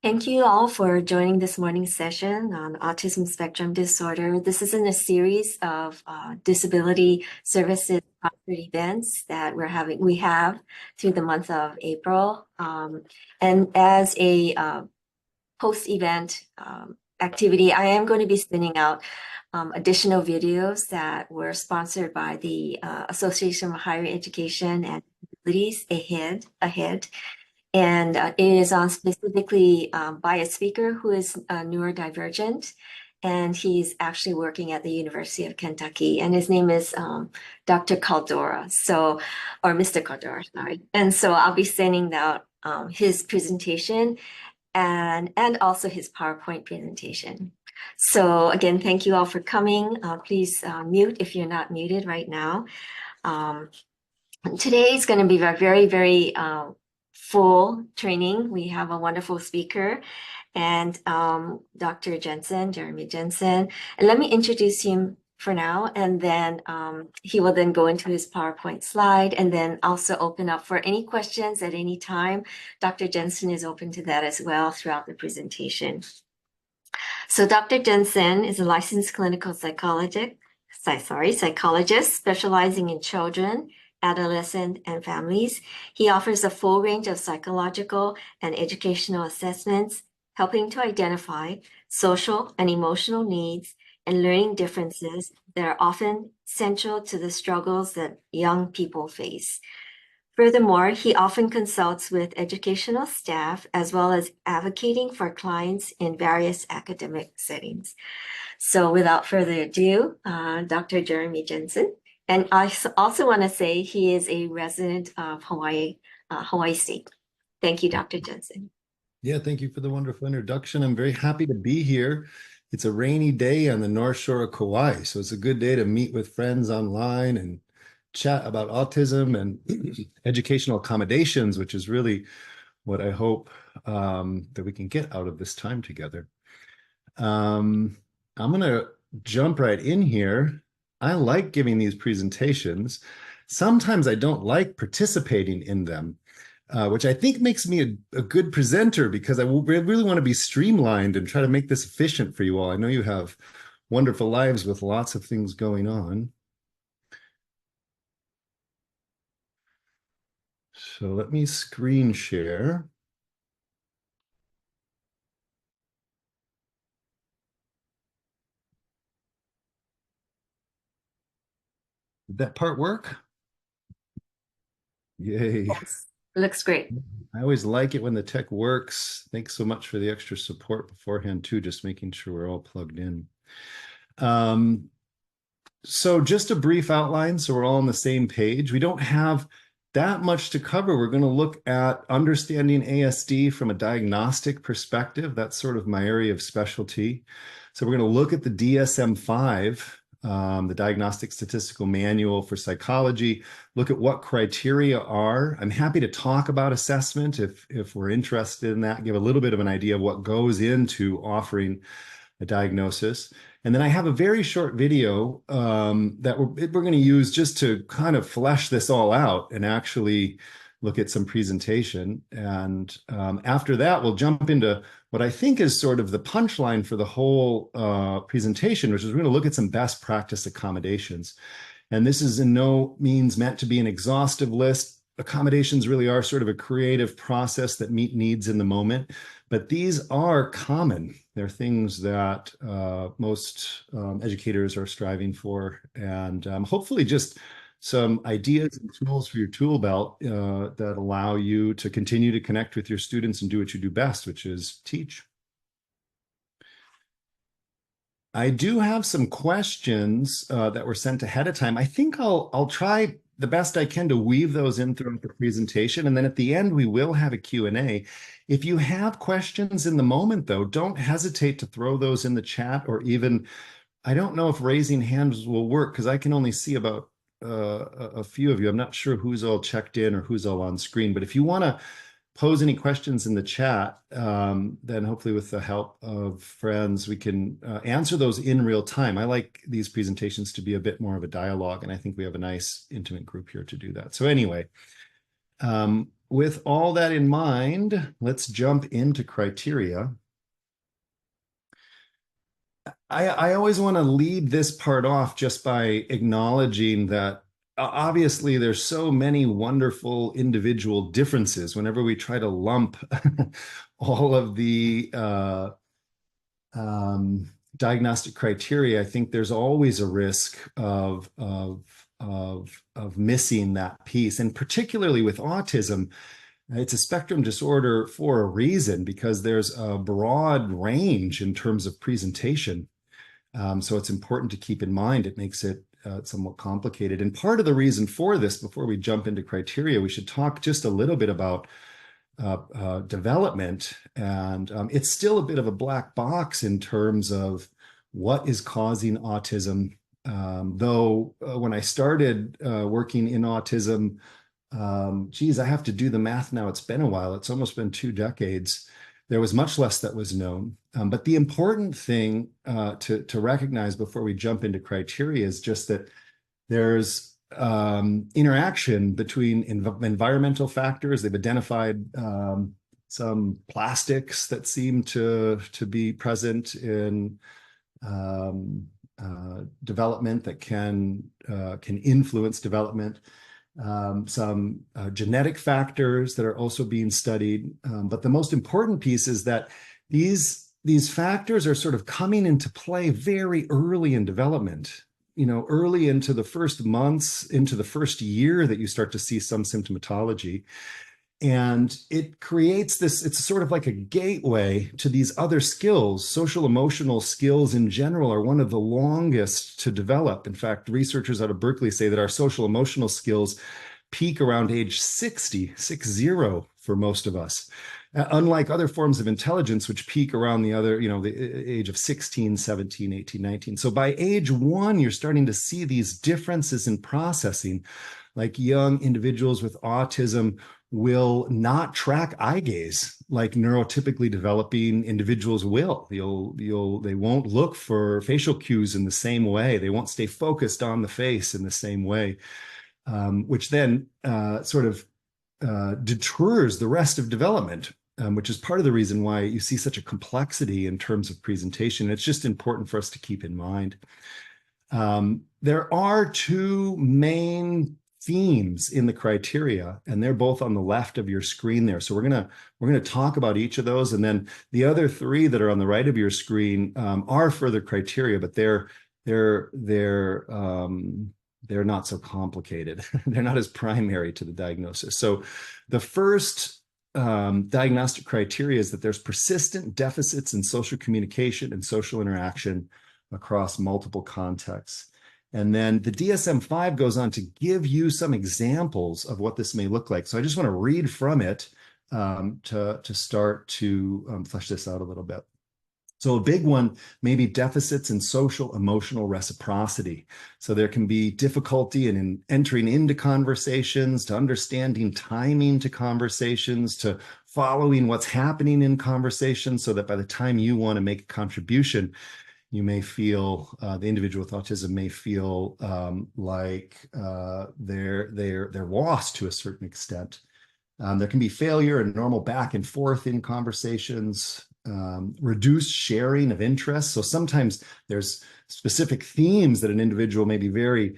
Thank you all for joining this morning's session on autism spectrum disorder. This is in a series of disability services sponsored events that we have through the month of April. And as a post-event activity, I am going to be sending out additional videos that were sponsored by the Association of Higher Education and Disabilities ahead. And it is on specifically by a speaker who is neurodivergent. And he's actually working at the University of Kentucky. And his name is Dr. Caldora. Or Mr. Caldora, sorry. And so I'll be sending out his presentation and also his PowerPoint presentation. So again, thank you all for coming. Please mute if you're not muted right now. Today is going to be a very, very full training. We have a wonderful speaker and Dr. Jeremy Jensen. And let me introduce him for now, and then he will then go into his PowerPoint slide and then also open up for any questions at any time. Dr. Jensen is open to that as well throughout the presentation. So Dr. Jensen is a licensed clinical psychologist specializing in children, adolescent, and families. He offers a full range of psychological and educational assessments, helping to identify social and emotional needs and learning differences that are often central to the struggles that young people face. Furthermore, he often consults with educational staff as well as advocating for clients in various academic settings. So without further ado, Dr. Jeremy Jensen. And I also want to say he is a resident of Hawaii State. Thank you, Dr. Jensen. Yeah, thank you for the wonderful introduction. I'm very happy to be here. It's a rainy day on the North Shore of Kauai, so it's a good day to meet with friends online and chat about autism and educational accommodations, which is really what I hope that we can get out of this time together. I'm going to jump right in here. I like giving these presentations. Sometimes I don't like participating in them, which I think makes me a good presenter because I really want to be streamlined and try to make this efficient for you all. I know you have wonderful lives with lots of things going on. So let me screen share. Did that part work? Yay. Yes, looks great. I always like it when the tech works. Thanks so much for the extra support beforehand too, just making sure we're all plugged in. So just a brief outline so we're all on the same page. We don't have that much to cover. We're going to look at understanding ASD from a diagnostic perspective. That's sort of my area of specialty. So we're going to look at the DSM-5, the Diagnostic Statistical Manual for Psychology, look at what criteria are. I'm happy to talk about assessment if we're interested in that, give a little bit of an idea of what goes into offering a diagnosis. And then I have a very short video that we're going to use just to kind of flesh this all out and actually look at some presentation. And after that, we'll jump into what I think is sort of the punchline for the whole presentation, which is we're going to look at some best practice accommodations. And this is in no means meant to be an exhaustive list. Accommodations really are sort of a creative process that meet needs in the moment, but these are common. They're things that most educators are striving for, and hopefully just some ideas and tools for your tool belt that allow you to continue to connect with your students and do what you do best, which is teach. I do have some questions that were sent ahead of time. I think I'll try the best I can to weave those in throughout the presentation. And then at the end, we will have a Q&A. If you have questions in the moment, though, don't hesitate to throw those in the chat, or even, I don't know if raising hands will work because I can only see about a few of you. I'm not sure who's all checked in or who's all on screen, but if you want to pose any questions in the chat, then hopefully with the help of friends, we can answer those in real time. I like these presentations to be a bit more of a dialogue, and I think we have a nice intimate group here to do that. So anyway, with all that in mind, let's jump into criteria. I always want to lead this part off just by acknowledging that obviously there's so many wonderful individual differences whenever we try to lump all of the diagnostic criteria. I think there's always a risk of missing that piece, and particularly with autism, it's a spectrum disorder for a reason because there's a broad range in terms of presentation. So it's important to keep in mind. It makes it somewhat complicated. And part of the reason for this, before we jump into criteria, we should talk just a little bit about development. And it's still a bit of a black box in terms of what is causing autism. Though when I started working in autism, geez, I have to do the math now. It's been a while. It's almost been 2 decades. There was much less that was known. But the important thing to recognize before we jump into criteria is just that there's interaction between environmental factors. They've identified some plastics that seem to be present in development that can influence development. Some genetic factors that are also being studied. But the most important piece is that these factors are sort of coming into play very early in development, early into the first months, into the first year that you start to see some symptomatology. And it creates this, it's sort of like a gateway to these other skills. Social emotional skills in general are one of the longest to develop. In fact, researchers out of Berkeley say that our social emotional skills peak around age 60 for most of us. Unlike other forms of intelligence, which peak around the age of 16, 17, 18, 19. So by age 1, you're starting to see these differences in processing, like young individuals with autism will not track eye gaze like neurotypically developing individuals will. They won't look for facial cues in the same way. They won't stay focused on the face in the same way, which then sort of deters the rest of development, which is part of the reason why you see such a complexity in terms of presentation. It's just important for us to keep in mind. There are two main themes in the criteria, and they're both on the left of your screen there. So we're gonna talk about each of those, and then the other three that are on the right of your screen are further criteria, but they're not so complicated. They're not as primary to the diagnosis. So the first diagnostic criteria is that there's persistent deficits in social communication and social interaction across multiple contexts. And then the DSM-5 goes on to give you some examples of what this may look like. So I just want to read from it to start to flesh this out a little bit. So a big one may be deficits in social emotional reciprocity. So there can be difficulty in entering into conversations, to understanding timing to conversations, to following what's happening in conversations, so that by the time you want to make a contribution, you may feel, the individual with autism may feel like they're lost to a certain extent. There can be failure in normal back and forth in conversations, reduced sharing of interests. So sometimes there's specific themes that an individual may be very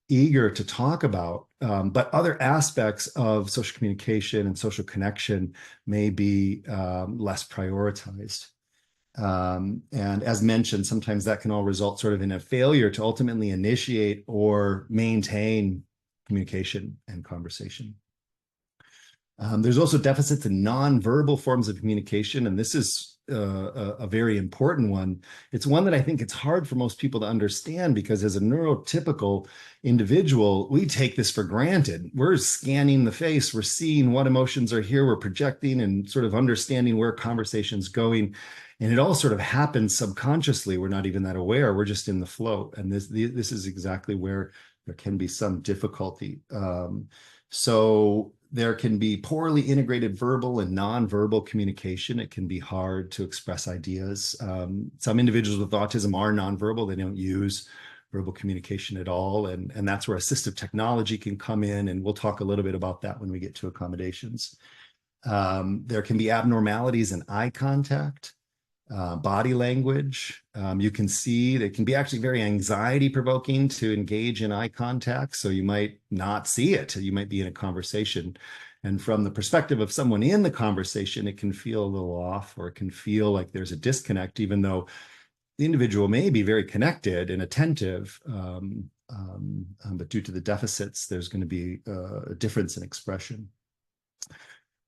eager to talk about, but other aspects of social communication and social connection may be less prioritized. And as mentioned, sometimes that can all result sort of in a failure to ultimately initiate or maintain communication and conversation. There's also deficits in nonverbal forms of communication, and this is a very important one. It's one that I think it's hard for most people to understand, because as a neurotypical individual, we take this for granted. We're scanning the face, we're seeing what emotions are here, we're projecting and sort of understanding where conversation's going. And it all sort of happens subconsciously. We're not even that aware. We're just in the flow. And this is exactly where there can be some difficulty. So there can be poorly integrated verbal and nonverbal communication. It can be hard to express ideas. Some individuals with autism are nonverbal. They don't use verbal communication at all. And that's where assistive technology can come in. And we'll talk a little bit about that when we get to accommodations. There can be abnormalities in eye contact, body language. You can see that it can be actually very anxiety provoking to engage in eye contact. So you might not see it. You might be in a conversation. And from the perspective of someone in the conversation, it can feel a little off, or it can feel like there's a disconnect, even though the individual may be very connected and attentive. But due to the deficits, there's going to be a difference in expression.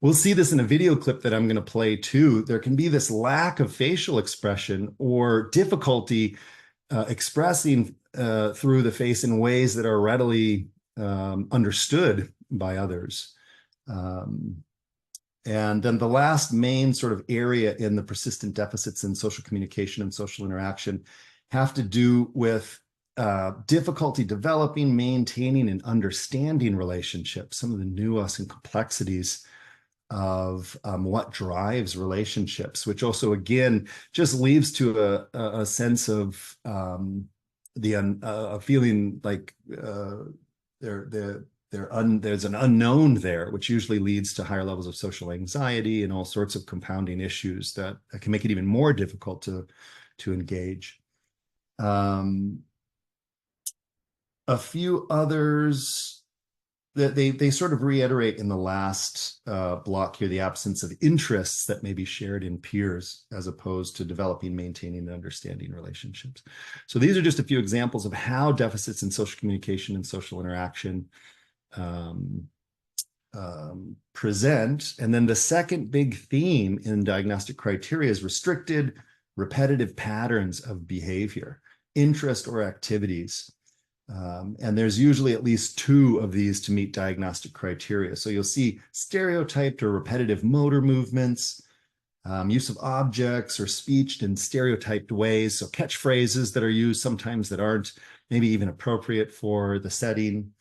We'll see this in a video clip that I'm going to play too. There can be this lack of facial expression or difficulty expressing through the face in ways that are readily understood by others. And then the last main sort of area in the persistent deficits in social communication and social interaction have to do with difficulty developing, maintaining, and understanding relationships, some of the nuance and complexities of what drives relationships, which also, again, just leads to a sense of a feeling like there's an unknown there, which usually leads to higher levels of social anxiety and all sorts of compounding issues that can make it even more difficult to engage. A few others that they sort of reiterate in the last block here, the absence of interests that may be shared in peers as opposed to developing, maintaining, and understanding relationships. So these are just a few examples of how deficits in social communication and social interaction present. And then the second big theme in diagnostic criteria is restricted, repetitive patterns of behavior, interest, or activities. And there's usually at least two of these to meet diagnostic criteria. So you'll see stereotyped or repetitive motor movements, use of objects or speech in stereotyped ways. So catchphrases that are used sometimes that aren't maybe even appropriate for the setting.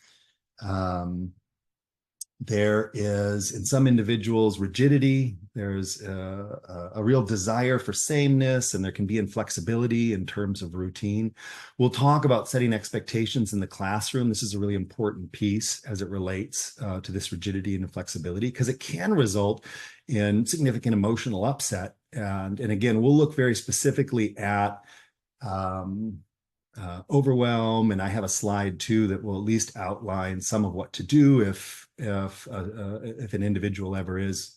There is, in some individuals, rigidity. There's a real desire for sameness, and there can be inflexibility in terms of routine. We'll talk about setting expectations in the classroom. This is a really important piece as it relates to this rigidity and inflexibility, because it can result in significant emotional upset. And again, we'll look very specifically at overwhelm, and I have a slide too that will at least outline some of what to do if an individual ever is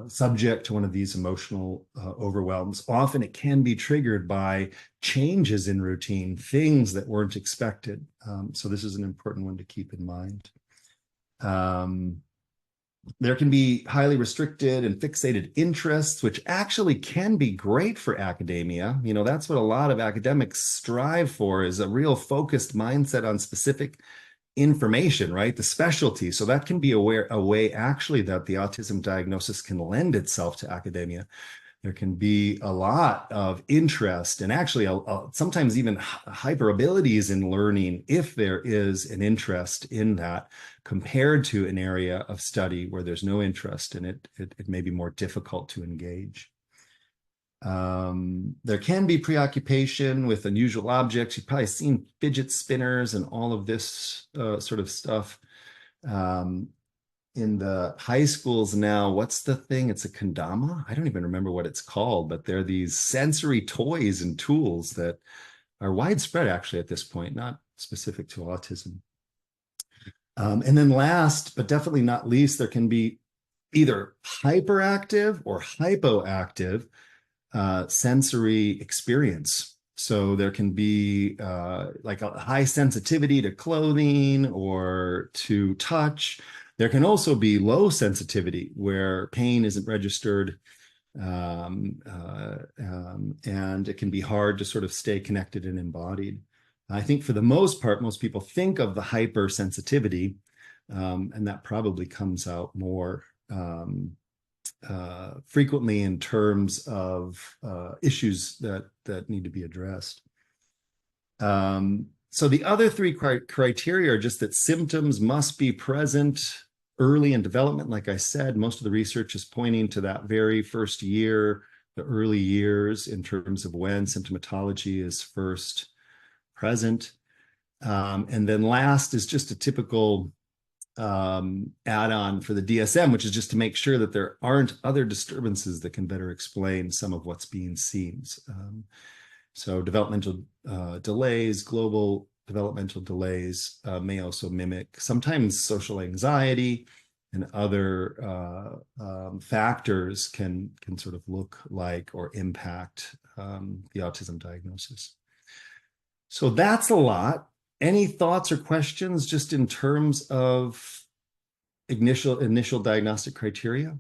subject to one of these emotional overwhelms. Often it can be triggered by changes in routine, things that weren't expected. So this is an important one to keep in mind. There can be highly restricted and fixated interests, which actually can be great for academia. You know, that's what a lot of academics strive for, is a real focused mindset on specific information, right? The specialty. So that can be a way actually that the autism diagnosis can lend itself to academia. There can be a lot of interest and actually sometimes even hyper abilities in learning if there is an interest in that, compared to an area of study where there's no interest and it may be more difficult to engage. There can be preoccupation with unusual objects. You've probably seen fidget spinners and all of this sort of stuff. In the high schools now, what's the thing? It's a kendama. I don't even remember what it's called, but they're these sensory toys and tools that are widespread actually at this point, not specific to autism. And then last, but definitely not least, there can be either hyperactive or hypoactive sensory experience. So there can be like a high sensitivity to clothing or to touch. There can also be low sensitivity where pain isn't registered, and it can be hard to sort of stay connected and embodied. I think for the most part, most people think of the hypersensitivity, and that probably comes out more frequently in terms of issues that need to be addressed. So the other three criteria are just that symptoms must be present early in development. Like I said, most of the research is pointing to that very first year the early years in terms of when symptomatology is first present. And then last is just a typical add-on for the DSM, which is just to make sure that there aren't other disturbances that can better explain some of what's being seen. So developmental delays, global developmental delays may also mimic sometimes social anxiety, and other factors can sort of look like or impact the autism diagnosis. So that's a lot. Any thoughts or questions just in terms of initial diagnostic criteria?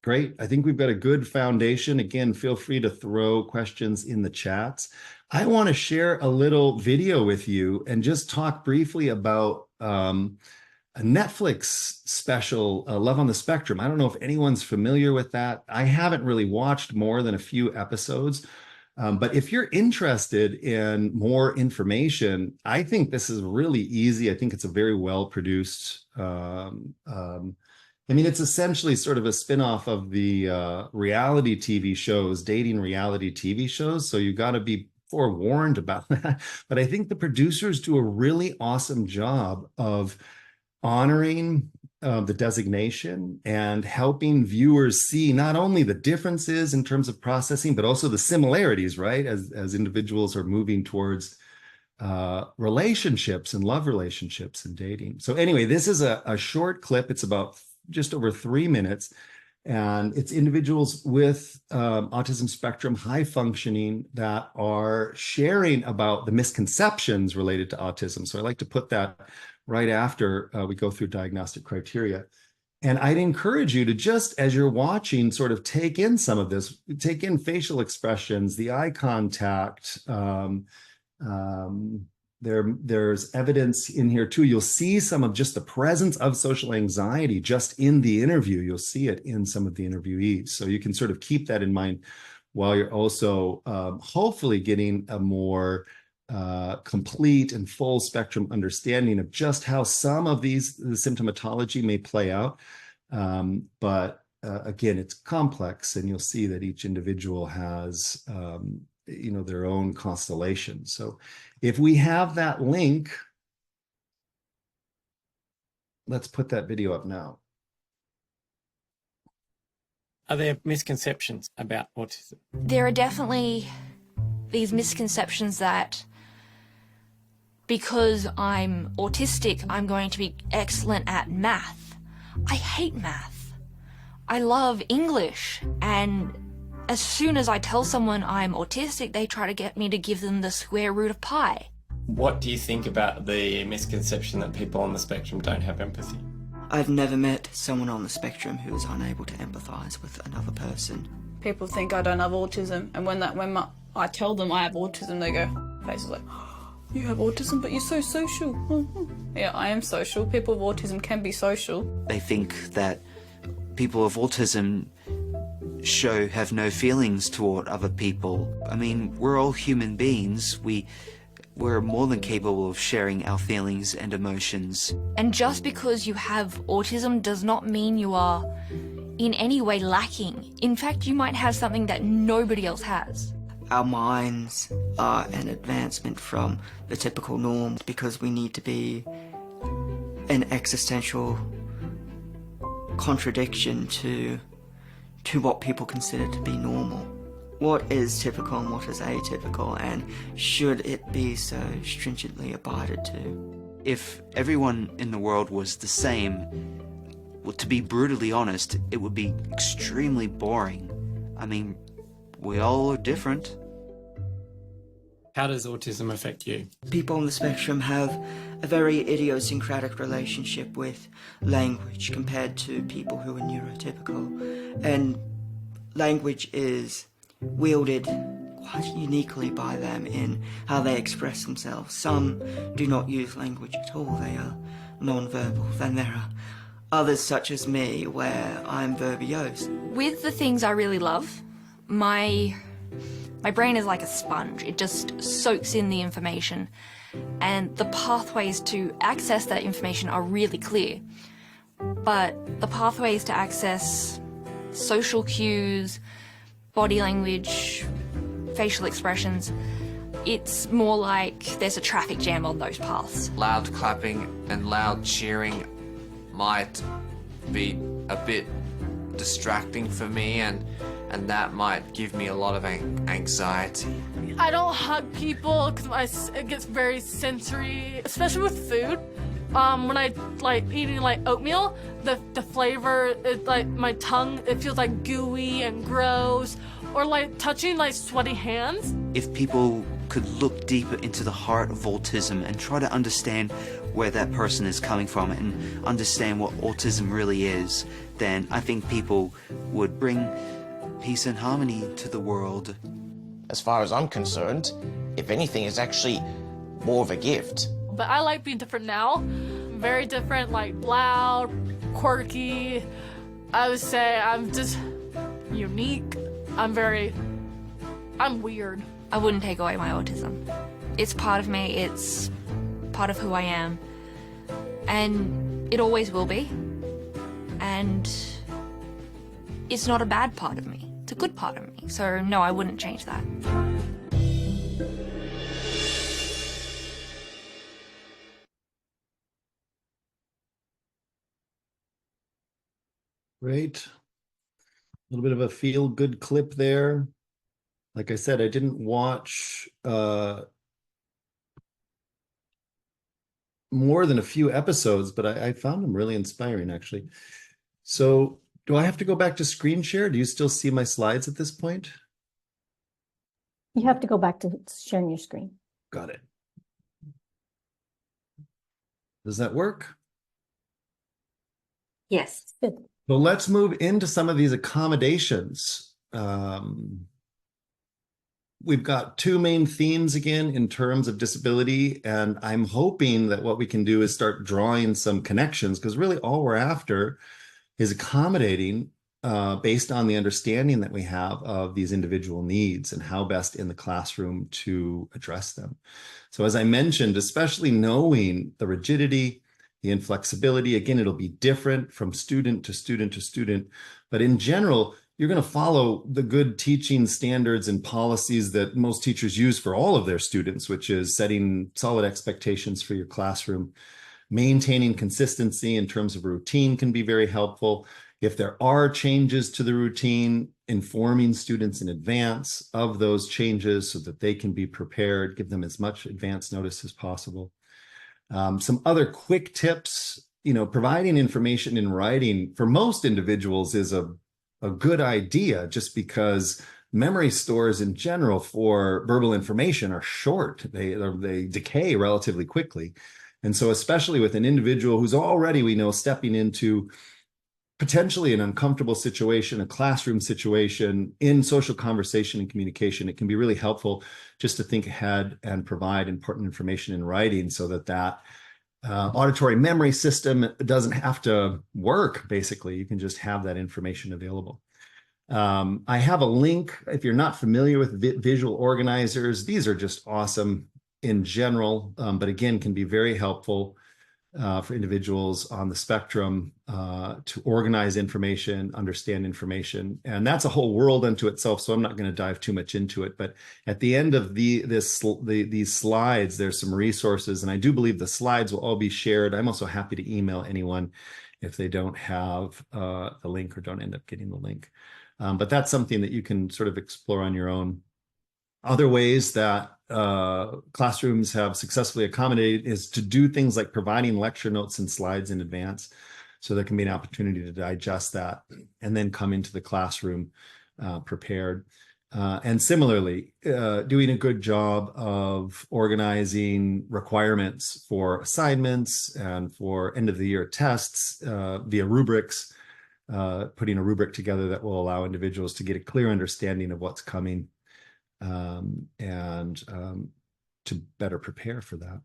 Great. I think we've got a good foundation. Again, feel free to throw questions in the chats. I want to share a little video with you and just talk briefly about a Netflix special, Love on the Spectrum. I don't know if anyone's familiar with that. I haven't really watched more than a few episodes. But if you're interested in more information, I think this is really easy. I think it's a very well produced. I mean, it's essentially sort of a spinoff of the reality TV shows, dating reality TV shows. So you got to be forewarned about that. But I think the producers do a really awesome job of honoring the designation and helping viewers see not only the differences in terms of processing, but also the similarities, right? As individuals are moving towards relationships and love relationships and dating. So anyway, this is a short clip. It's about just over 3 minutes. And it's individuals with autism spectrum, high functioning, that are sharing about the misconceptions related to autism. So I like to put that right after we go through diagnostic criteria. And I'd encourage you to just, as you're watching, sort of take in some of this, take in facial expressions, the eye contact. There's evidence in here too. You'll see some of just the presence of social anxiety just in the interview. You'll see it in some of the interviewees. So you can sort of keep that in mind while you're also hopefully getting a more complete and full spectrum understanding of just how some of the symptomatology may play out. But again, it's complex, and you'll see that each individual has their own constellation. So if we have that link, let's put that video up now. Are there misconceptions about autism? There are definitely these misconceptions that because I'm autistic, I'm going to be excellent at math. I hate math. I love English, and as soon as I tell someone I'm autistic, they try to get me to give them the square root of pi. What do you think about the misconception that people on the spectrum don't have empathy? I've never met someone on the spectrum who is unable to empathise with another person. People think I don't have autism, and when I tell them I have autism, they go, faces like, you have autism, but you're so social. Yeah, I am social. People with autism can be social. They think that people with autism have no feelings toward other people. I mean, we're all human beings. We're more than capable of sharing our feelings and emotions. And just because you have autism does not mean you are in any way lacking. In fact, you might have something that nobody else has. Our minds are an advancement from the typical norm because we need to be an existential contradiction to what people consider to be normal. What is typical and what is atypical, and should it be so stringently abided to? If everyone in the world was the same, well, to be brutally honest, it would be extremely boring. I mean, we all are different. How does autism affect you? People on the spectrum have a very idiosyncratic relationship with language compared to people who are neurotypical. And language is wielded quite uniquely by them in how they express themselves. Some do not use language at all, they are non-verbal. Then there are others such as me where I'm verbose. With the things I really love, my brain is like a sponge. It just soaks in the information, and the pathways to access that information are really clear. But the pathways to access social cues, body language, facial expressions. It's more like there's a traffic jam on those paths. Loud clapping and loud cheering might be a bit distracting for me, and that might give me a lot of anxiety. I don't hug people because it gets very sensory, especially with food. When I like eating like oatmeal, the flavor, like my tongue, it feels like gooey and gross, or like touching like sweaty hands. If people could look deeper into the heart of autism and try to understand where that person is coming from and understand what autism really is, then I think people would bring peace and harmony to the world. As far as I'm concerned, if anything, it's actually more of a gift. But I like being different now. Very different, like loud, quirky. I would say I'm just unique. I'm weird. I wouldn't take away my autism. It's part of me, it's part of who I am. And it always will be. And it's not a bad part of me. It's a good part of me. So no, I wouldn't change that. Great. A little bit of a feel-good clip there. Like I said, I didn't watch more than a few episodes, but I found them really inspiring, actually. So do I have to go back to screen share? Do you still see my slides at this point? You have to go back to sharing your screen. Got it. Does that work? Yes. Good. So let's move into some of these accommodations. We've got two main themes again in terms of disability, and I'm hoping that what we can do is start drawing some connections, because really all we're after is accommodating based on the understanding that we have of these individual needs and how best in the classroom to address them. So as I mentioned, especially knowing the rigidity, the inflexibility, again, it'll be different from student to student to student, but in general, you're going to follow the good teaching standards and policies that most teachers use for all of their students, which is setting solid expectations for your classroom. Maintaining consistency in terms of routine can be very helpful. If there are changes to the routine, informing students in advance of those changes so that they can be prepared, give them as much advance notice as possible. Some other quick tips, providing information in writing for most individuals is a good idea, just because memory stores in general for verbal information are short. They decay relatively quickly. And so especially with an individual who's already, we know, stepping into potentially an uncomfortable situation, a classroom situation, in social conversation and communication, it can be really helpful just to think ahead and provide important information in writing so that auditory memory system doesn't have to work, basically. You can just have that information available. I have a link. If you're not familiar with visual organizers, these are just awesome in general, but again, can be very helpful for individuals on the spectrum to organize information, understand information. And that's a whole world unto itself, so I'm not going to dive too much into it. But at the end of these slides, there's some resources, and I do believe the slides will all be shared. I'm also happy to email anyone if they don't have the link or don't end up getting the link. But that's something that you can sort of explore on your own. Other ways that classrooms have successfully accommodated is to do things like providing lecture notes and slides in advance. So there can be an opportunity to digest that and then come into the classroom prepared. And similarly, doing a good job of organizing requirements for assignments and for end of the year tests via rubrics, putting a rubric together that will allow individuals to get a clear understanding of what's coming and to better prepare for that.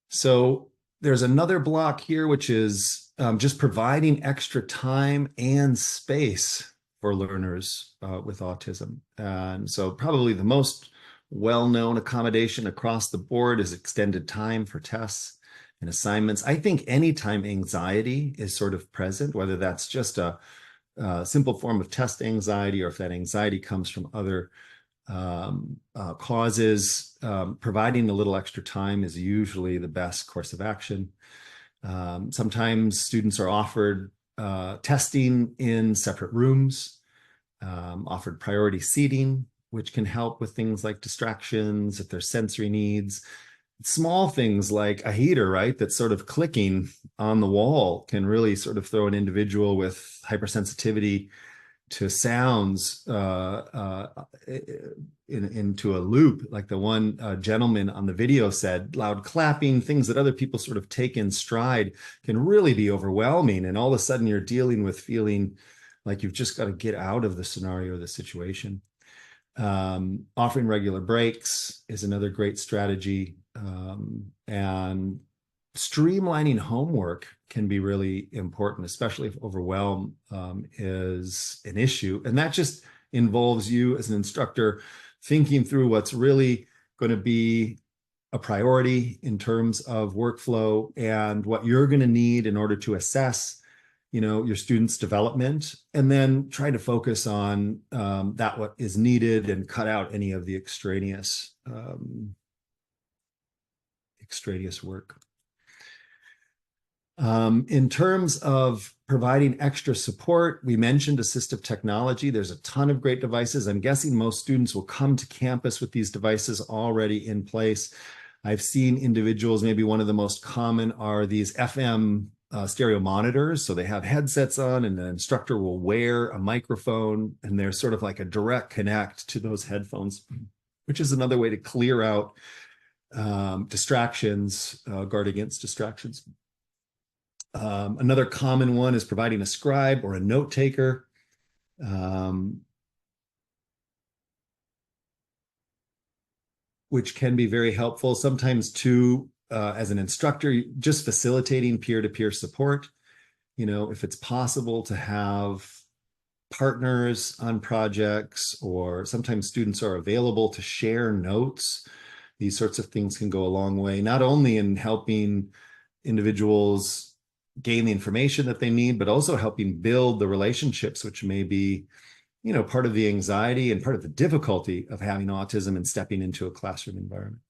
So there's another block here, which is just providing extra time and space for learners with autism. And so probably the most well-known accommodation across the board is extended time for tests and assignments. I think anytime anxiety is sort of present, whether that's just a simple form of test anxiety or if that anxiety comes from other causes, providing a little extra time is usually the best course of action. Sometimes students are offered testing in separate rooms, offered priority seating, which can help with things like distractions, if there's sensory needs. Small things like a heater, right, that's sort of clicking on the wall can really sort of throw an individual with hypersensitivity to sounds into a loop, like the one gentleman on the video said. Loud clapping, things that other people sort of take in stride, can really be overwhelming. And all of a sudden you're dealing with feeling like you've just got to get out of the scenario or the situation. Offering regular breaks is another great strategy. And streamlining homework can be really important, especially if overwhelm is an issue. And that just involves you as an instructor thinking through what's really going to be a priority in terms of workflow and what you're going to need in order to assess, you know, your students' development, and then try to focus on that what is needed and cut out any of the extraneous work. In terms of providing extra support, we mentioned assistive technology. There's a ton of great devices. I'm guessing most students will come to campus with these devices already in place. I've seen individuals, maybe one of the most common are these FM stereo monitors. So they have headsets on and the instructor will wear a microphone and there's sort of like a direct connect to those headphones, which is another way to clear out distractions, guard against distractions. Another common one is providing a scribe or a note taker. Which can be very helpful. Sometimes too, as an instructor, just facilitating peer-to-peer support. You know, if it's possible to have partners on projects, or sometimes students are available to share notes. These sorts of things can go a long way, not only in helping individuals gain the information that they need, but also helping build the relationships, which may be, you know, part of the anxiety and part of the difficulty of having autism and stepping into a classroom environment.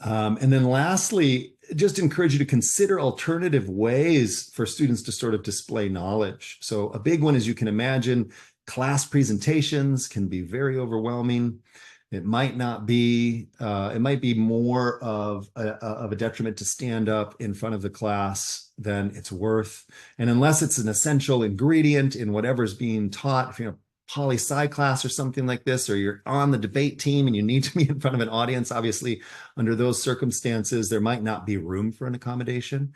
And then lastly, just encourage you to consider alternative ways for students to sort of display knowledge. So a big one, as you can imagine, class presentations can be very overwhelming. It might not be, it might be more of a detriment to stand up in front of the class than it's worth. And unless it's an essential ingredient in whatever's being taught, if you're in a poli-sci class or something like this, or you're on the debate team and you need to be in front of an audience, obviously under those circumstances, there might not be room for an accommodation.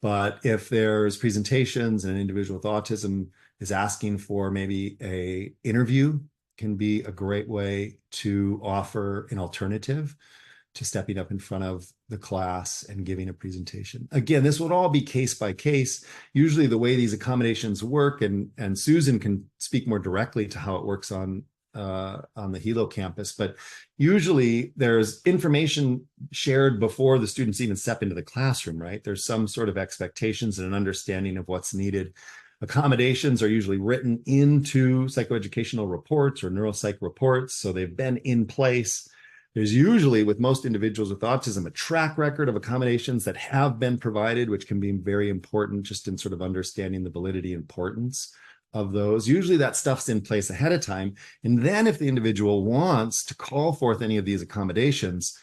But if there's presentations and an individual with autism is asking for maybe an interview, can be a great way to offer an alternative to stepping up in front of the class and giving a presentation. Again, this would all be case by case. Usually the way these accommodations work, and Susan can speak more directly to how it works on the Hilo campus, but usually there's information shared before the students even step into the classroom, right? There's some sort of expectations and an understanding of what's needed. Accommodations are usually written into psychoeducational reports or neuropsych reports, so they've been in place. There's usually, with most individuals with autism, a track record of accommodations that have been provided, which can be very important just in sort of understanding the validity and importance of those. Usually that stuff's in place ahead of time. And then if the individual wants to call forth any of these accommodations,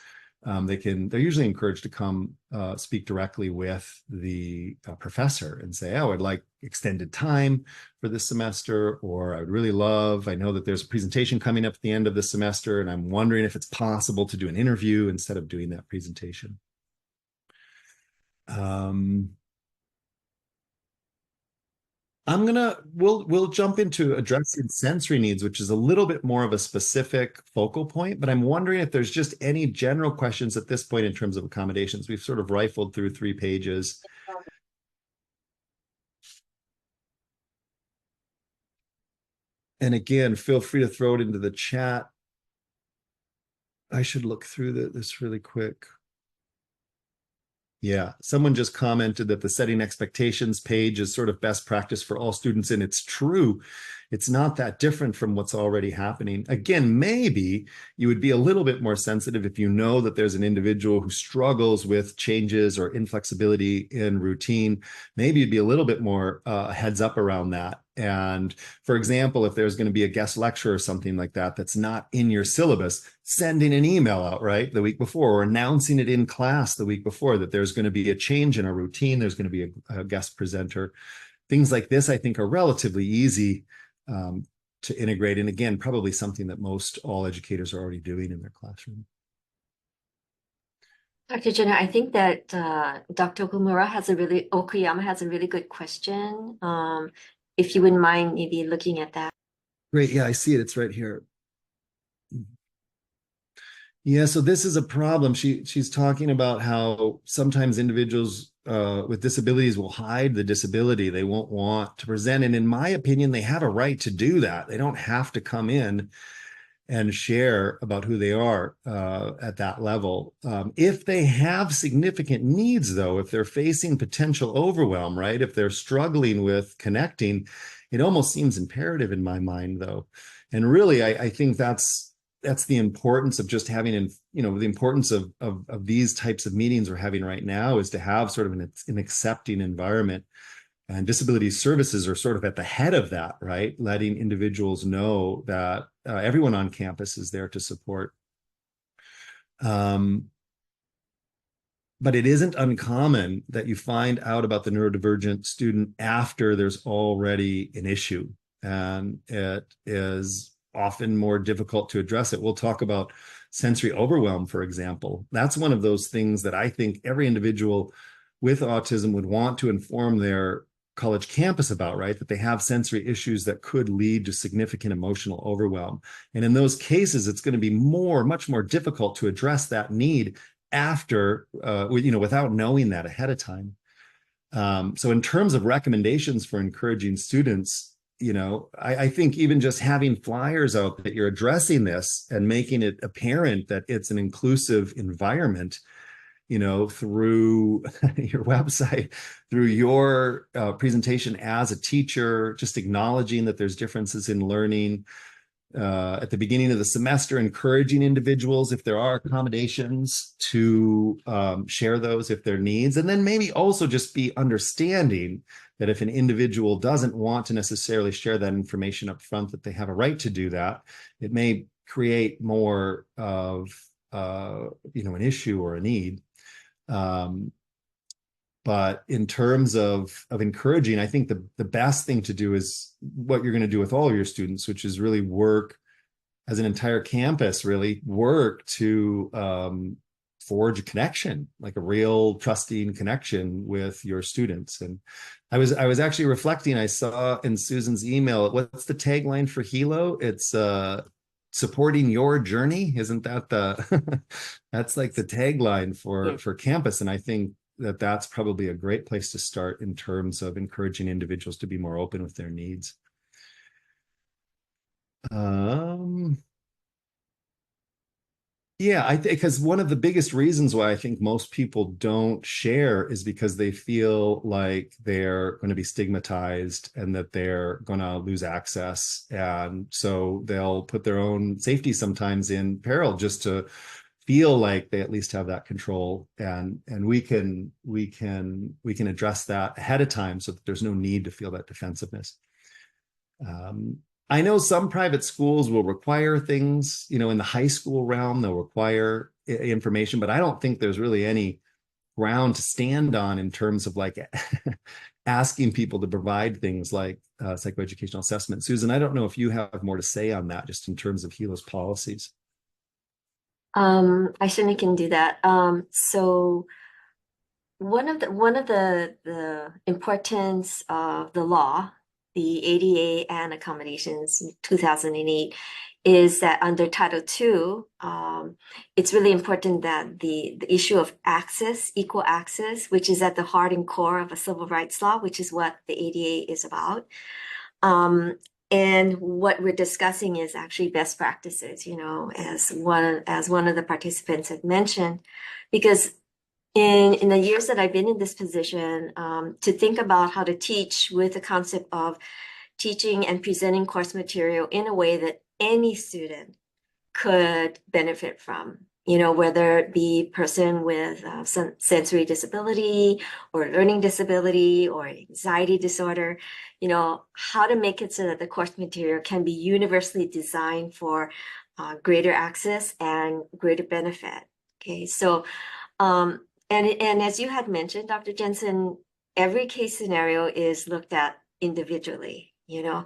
they're usually encouraged to come speak directly with the professor and say, oh, I'd like extended time for this semester, or I would really love, I know that there's a presentation coming up at the end of the semester, and I'm wondering if it's possible to do an interview instead of doing that presentation. We'll jump into addressing sensory needs, which is a little bit more of a specific focal point, but I'm wondering if there's just any general questions at this point in terms of accommodations. We've sort of rifled through 3 pages. And again, feel free to throw it into the chat I should look through this really quick. Yeah, someone just commented that the setting expectations page is sort of best practice for all students, and it's true. It's not that different from what's already happening. Again, maybe you would be a little bit more sensitive if you know that there's an individual who struggles with changes or inflexibility in routine. Maybe you'd be a little bit more heads up around that. And for example, if there's going to be a guest lecture or something like that that's not in your syllabus, sending an email out, right, the week before, or announcing it in class the week before that there's going to be a change in a routine, there's going to be a guest presenter. Things like this, I think, are relatively easy to integrate. And again, probably something that most all educators are already doing in their classroom. Dr. Jenner, I think that Dr. Okuyama has a really good question. If you wouldn't mind maybe looking at that. Great. Yeah, I see it. It's right here. Yeah, so this is a problem. She's talking about how sometimes individuals with disabilities will hide the disability. They won't want to present. And in my opinion, they have a right to do that. They don't have to come in and share about who they are at that level. If they have significant needs, though, if they're facing potential overwhelm, right? If they're struggling with connecting, it almost seems imperative in my mind, though. And really, I think that's the importance of just having, the importance of these types of meetings we're having right now is to have sort of an accepting environment. And disability services are sort of at the head of that, right? Letting individuals know that everyone on campus is there to support. But it isn't uncommon that you find out about the neurodivergent student after there's already an issue. And it is often more difficult to address it. We'll talk about sensory overwhelm, for example. That's one of those things that I think every individual with autism would want to inform their college campus about, right? That they have sensory issues that could lead to significant emotional overwhelm. And in those cases, it's going to be much more difficult to address that need after, without knowing that ahead of time. So in terms of recommendations for encouraging students, I think even just having flyers out that you're addressing this and making it apparent that it's an inclusive environment, through your website, through your presentation as a teacher, just acknowledging that there's differences in learning at the beginning of the semester, encouraging individuals, if there are accommodations, to share those if there are needs, and then maybe also just be understanding that if an individual doesn't want to necessarily share that information up front, that they have a right to do that. It may create more of an issue or a need. But in terms of encouraging, I think the best thing to do is what you're going to do with all of your students, which is really work as an entire campus, really work to forge a connection, like a real trusting connection with your students. And I was actually reflecting, I saw in Susan's email, what's the tagline for Hilo? It's supporting your journey. Isn't that that's like the tagline for campus? And I think that's probably a great place to start in terms of encouraging individuals to be more open with their needs. Yeah, because one of the biggest reasons why I think most people don't share is because they feel like they're going to be stigmatized and that they're going to lose access. And so they'll put their own safety sometimes in peril just to feel like they at least have that control. And we can address that ahead of time so that there's no need to feel that defensiveness. I know some private schools will require things, in the high school realm, they'll require information, but I don't think there's really any ground to stand on in terms of like asking people to provide things like psychoeducational assessment. Susan, I don't know if you have more to say on that, just in terms of Hilo's policies. I certainly can do that. So one of the importance of the law, the ADA and accommodations 2008, is that under Title II, it's really important that the issue of access, equal access, which is at the heart and core of a civil rights law, which is what the ADA is about, And what we're discussing is actually best practices, you know, as one of the participants had mentioned, because in the years that I've been in this position, to think about how to teach with the concept of teaching and presenting course material in a way that any student could benefit from, you know, whether it be person with some sensory disability or learning disability or anxiety disorder, you know, how to make it so that the course material can be universally designed for greater access and greater benefit. Okay, so and as you had mentioned, Dr. Jensen, every case scenario is looked at individually, you know,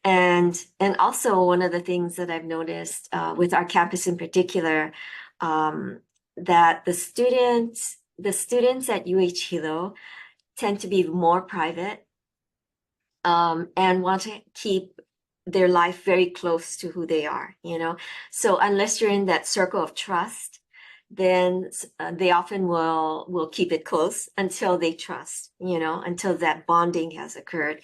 and also one of the things that I've noticed with our campus in particular, that the students at UH Hilo tend to be more private and want to keep their life very close to who they are, you know. So unless you're in that circle of trust, then they often will keep it close until they trust, you know, until that bonding has occurred.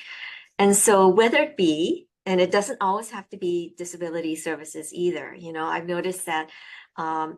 And so whether it be, and it doesn't always have to be disability services either, you know, I've noticed that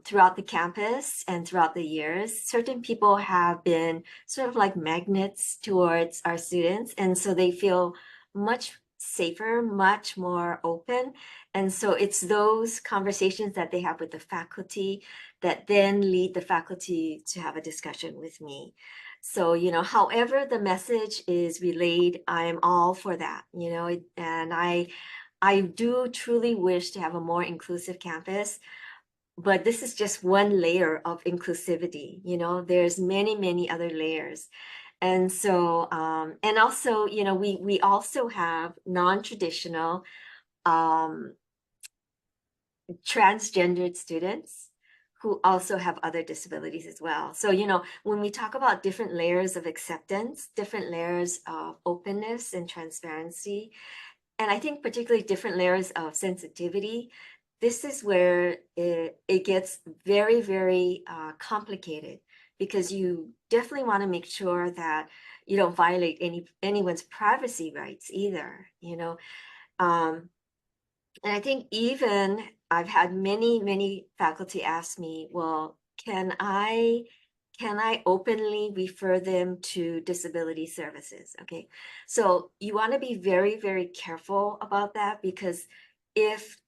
throughout the campus and throughout the years, certain people have been sort of like magnets towards our students. And so they feel much safer, much more open. And so it's those conversations that they have with the faculty that then lead the faculty to have a discussion with me. So, you know, however the message is relayed, I'm all for that, you know, and I do truly wish to have a more inclusive campus, but this is just one layer of inclusivity, you know, there's many other layers. And so, and also, you know, we also have non-traditional transgendered students who also have other disabilities as well. So, you know, when we talk about different layers of acceptance, different layers of openness and transparency, and I think particularly different layers of sensitivity, this is where it gets very complicated, because you definitely want to make sure that you don't violate anyone's privacy rights either, you know. And I think even I've had many faculty ask me, well, can I openly refer them to disability services? Okay, so you want to be very careful about that, because if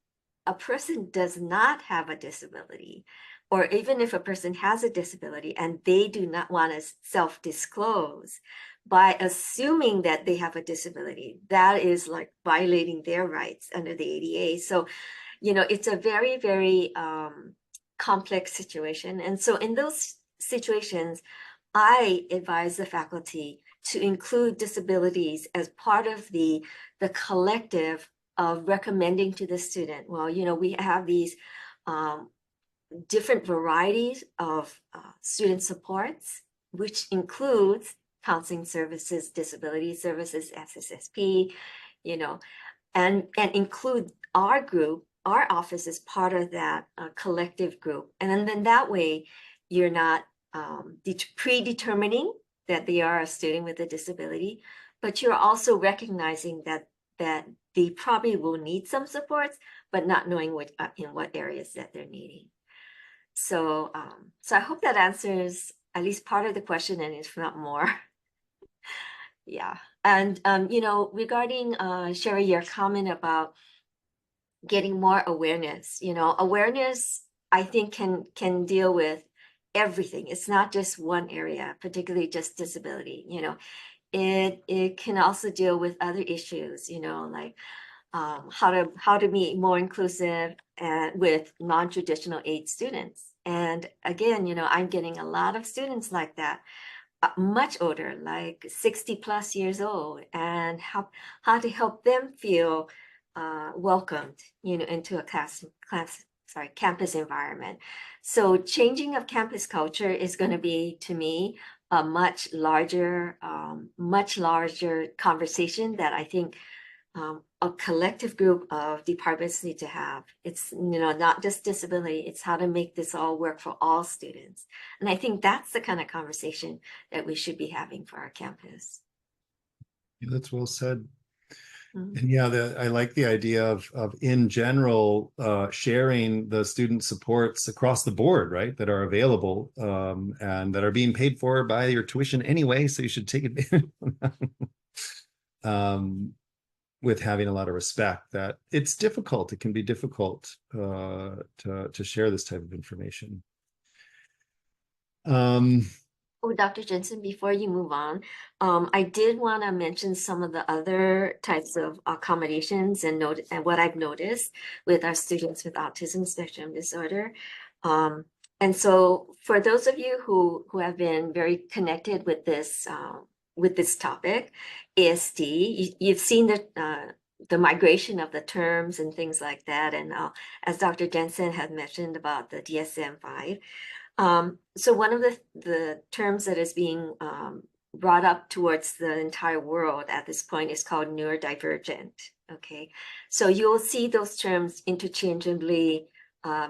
a person does not have a disability, or even if a person has a disability and they do not want to self-disclose, by assuming that they have a disability, that is like violating their rights under the ADA. So, you know, it's a very complex situation. And so in those situations, I advise the faculty to include disabilities as part of the collective of recommending to the student. Well, you know, we have these different varieties of student supports, which includes counseling services, disability services, SSSP, you know, and include our group, our office as part of that collective group. And then that way you're not predetermining that they are a student with a disability, but you're also recognizing that they probably will need some supports, but not knowing what in what areas that they're needing. So, so I hope that answers at least part of the question, and if not more. Yeah. And, you know, regarding, Sherry, your comment about getting more awareness, you know, awareness, I think can deal with everything. It's not just one area, particularly just disability, you know, it can also deal with other issues, you know, like how to be more inclusive and with non-traditional age students. And again, you know, I'm getting a lot of students like that, much older, like 60+ years old, and how to help them feel welcomed, you know, into a campus environment. So changing of campus culture is going to be, to me, a much larger conversation that I think a collective group of departments need to have. It's, you know, not just disability, it's how to make this all work for all students. And I think that's the kind of conversation that we should be having for our campus. Yeah, that's well said. And yeah, I like the idea of in general sharing the student supports across the board, right? That are available and that are being paid for by your tuition anyway, so you should take advantage of that. With having a lot of respect that it's difficult. It can be difficult to share this type of information. Oh, Dr. Jensen, before you move on, I did want to mention some of the other types of accommodations and what I've noticed with our students with autism spectrum disorder. And so for those of you who have been very connected with this topic, ASD, you've seen the migration of the terms and things like that. And as Dr. Jensen had mentioned about the DSM-5, so one of the terms that is being brought up towards the entire world at this point is called neurodivergent. Okay, so you'll see those terms interchangeably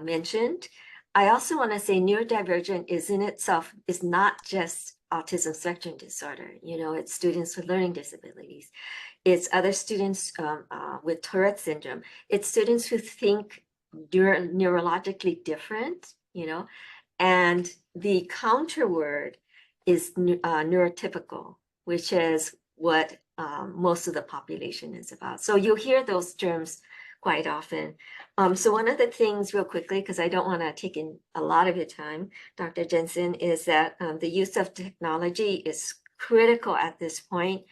mentioned. I also want to say neurodivergent is in itself is not just autism spectrum disorder. It's students with learning disabilities. It's other students with Tourette syndrome. It's students who think neurologically different, and the counter word is neurotypical, which is what most of the population is about. So you'll hear those terms quite often. So one of the things real quickly, because I don't want to take in a lot of your time, Dr. Jensen, is that the use of technology is critical at this point.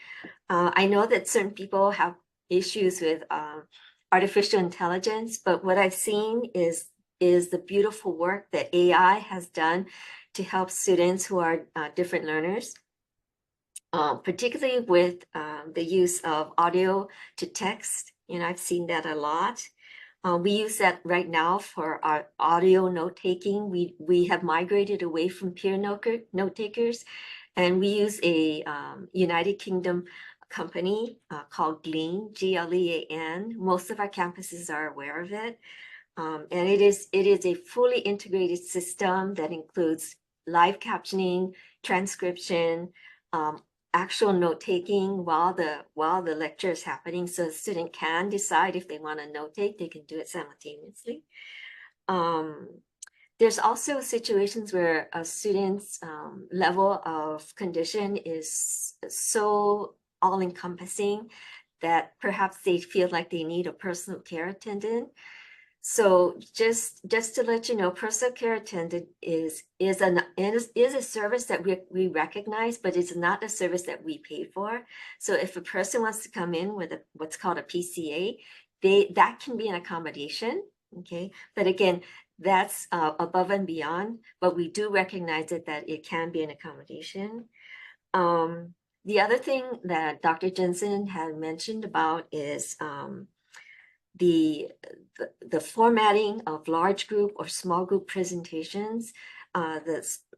I know that certain people have issues with artificial intelligence, but what I've seen is the beautiful work that AI has done to help students who are different learners, particularly with the use of audio to text. I've seen that a lot. We use that right now for our audio note-taking. We have migrated away from peer note takers, and we use a United Kingdom company called Glean, Glean. Most of our campuses are aware of it. And it is a fully integrated system that includes live captioning, transcription, actual note taking while the lecture is happening. So the student can decide if they want to note take, they can do it simultaneously. There's also situations where a student's level of condition is so all-encompassing that perhaps they feel like they need a personal care attendant. So just to let you know, personal care attendant is a service that we recognize, but it's not a service that we pay for. So if a person wants to come in with what's called a PCA, that can be an accommodation. Okay, but again, that's above and beyond. But we do recognize that it can be an accommodation. The other thing that Dr. Jensen had mentioned about is the formatting of large group or small group presentations.